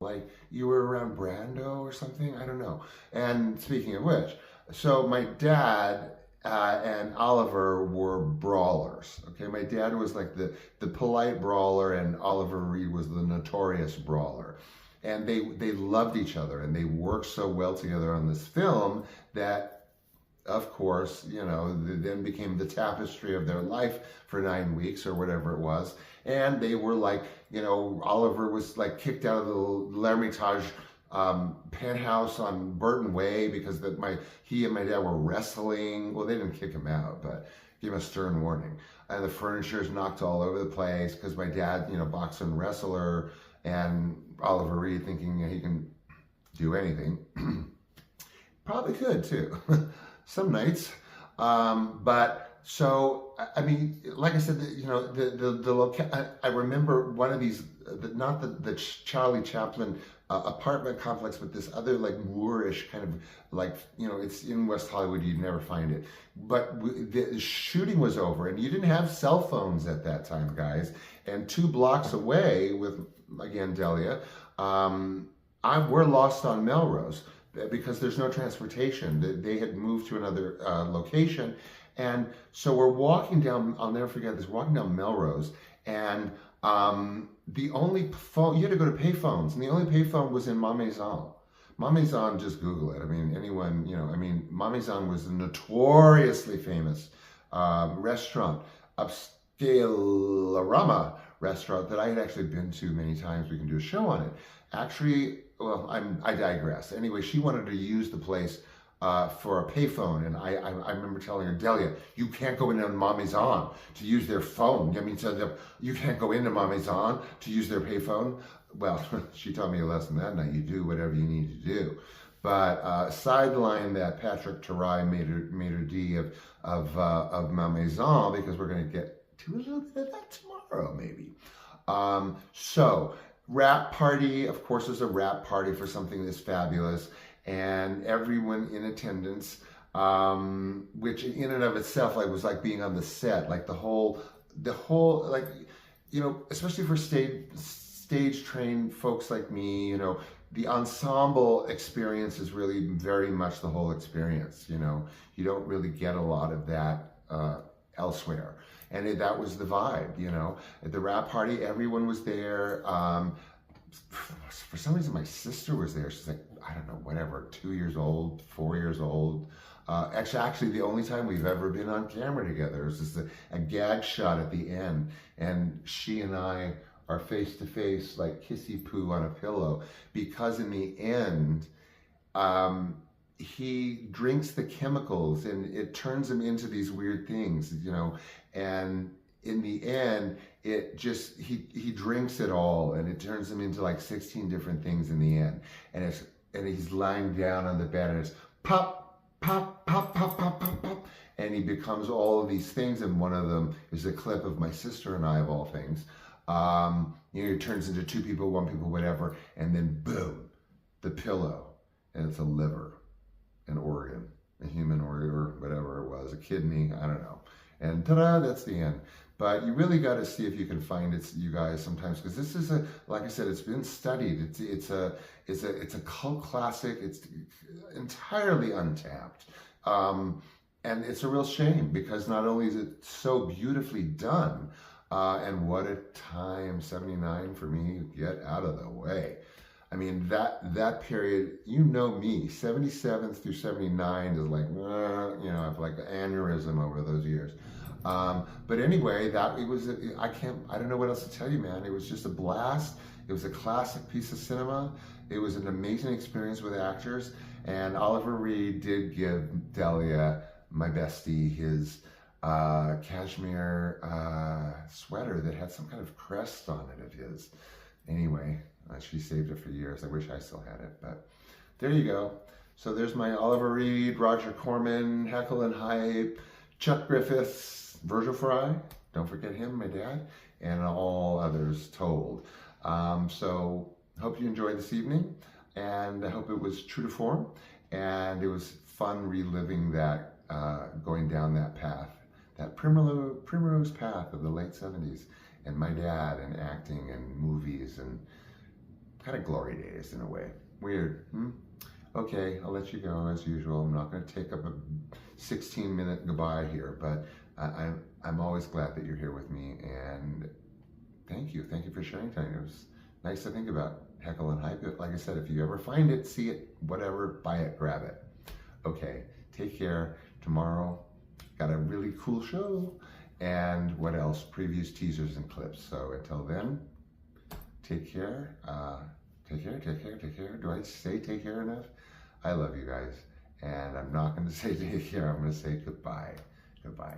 like you were around Brando or something. I don't know. And speaking of which, so my dad and Oliver were brawlers. Okay, my dad was like the polite brawler, and Oliver Reed was the notorious brawler. And they loved each other, and they worked so well together on this film that, of course, you know, then became the tapestry of their life for 9 weeks or whatever it was. And they were like, you know, Oliver was like kicked out of the L'Ermitage penthouse on Burton Way because he and my dad were wrestling. Well, they didn't kick him out, but gave him a stern warning. And the furniture is knocked all over the place because my dad, you know, boxer and wrestler, and Oliver Reed thinking he can do anything. Probably could too. Some nights. But so, I mean, like I said, you know, I remember one of these, not the Charlie Chaplin apartment complex, but this other like Moorish kind of like, you know, it's in West Hollywood, you'd never find it. But the shooting was over, and you didn't have cell phones at that time, guys. And 2 blocks away with, again, Delia, we're lost on Melrose because there's no transportation. They had moved to another location. And so we're walking down, I'll never forget this, walking down Melrose, and the only phone, you had to go to payphones, and the only payphone was in Ma Maison. Ma Maison, just Google it. I mean, anyone, you know, I mean, Ma Maison was a notoriously famous restaurant, upscale-rama restaurant that I had actually been to many times. We can do a show on it. Actually, well, I digress. Anyway, she wanted to use the place for a payphone, and I remember telling her, Delia, you can't go into Ma Maison to use their phone. I mean, you can't go into Ma Maison to use their payphone. Well, she taught me a lesson that night. You do whatever you need to do. But sideline that Patrick Tarai made her D of Ma Maison, because we're going to get to a little bit of that tomorrow, maybe. So, wrap party, of course, is a wrap party for something this fabulous, and everyone in attendance, which in and of itself, like, was like being on the set, like the whole, like, you know, especially for stage trained folks like me, you know, the ensemble experience is really very much the whole experience. You know, you don't really get a lot of that elsewhere. And that was the vibe, you know. At the wrap party, everyone was there. For some reason, my sister was there. She's like, I don't know, whatever, 2 years old, 4 years old. Actually, the only time we've ever been on camera together is just a gag shot at the end. And she and I are face to face, like kissy poo on a pillow. Because in the end, he drinks the chemicals and it turns him into these weird things, you know, and in the end, it just, he drinks it all, and it turns him into like 16 different things in the end. And he's lying down on the bed, and it's pop, pop, pop, pop, pop, pop, pop. And he becomes all of these things, and one of them is a clip of my sister and I, of all things. You know, it turns into 2 people, 1 people, whatever, and then boom, the pillow, and it's a liver, an organ, a human organ, or whatever it was, a kidney, I don't know. And ta-da, that's the end. But you really got to see if you can find it, you guys, sometimes, because this is like I said, it's been studied. It's a cult classic. It's entirely untapped, and it's a real shame because not only is it so beautifully done, and what a time, 79 for me, get out of the way. I mean, that period, you know me, 77 through 79 is like, you know, I've like an aneurysm over those years. But anyway, I don't know what else to tell you, man. It was just a blast. It was a classic piece of cinema. It was an amazing experience with actors. And Oliver Reed did give Delia, my bestie, his cashmere sweater that had some kind of crest on it of his. Anyway, she saved it for years. I wish I still had it, but there you go. So there's my Oliver Reed, Roger Corman, Heckle and Hype, Chuck Griffiths, Virgil Fry, don't forget him, my dad, and all others told. So hope you enjoyed this evening, and I hope it was true to form, and it was fun reliving that, going down that path, that primrose path of the late 70s, and my dad, and acting, and movies, and kind of glory days in a way. Weird. Okay, I'll let you go as usual. I'm not going to take up a 16-minute goodbye here, but I'm always glad that you're here with me, and thank you for sharing time. It was nice to think about Heckle and Hype. Like I said, if you ever find it, see it, whatever, buy it, grab it. Okay, take care. Tomorrow, got a really cool show, and what else? Previews, teasers, and clips. So until then, take care. Take care. Do I say take care enough? I love you guys, and I'm not going to say take care. I'm going to say goodbye. Goodbye.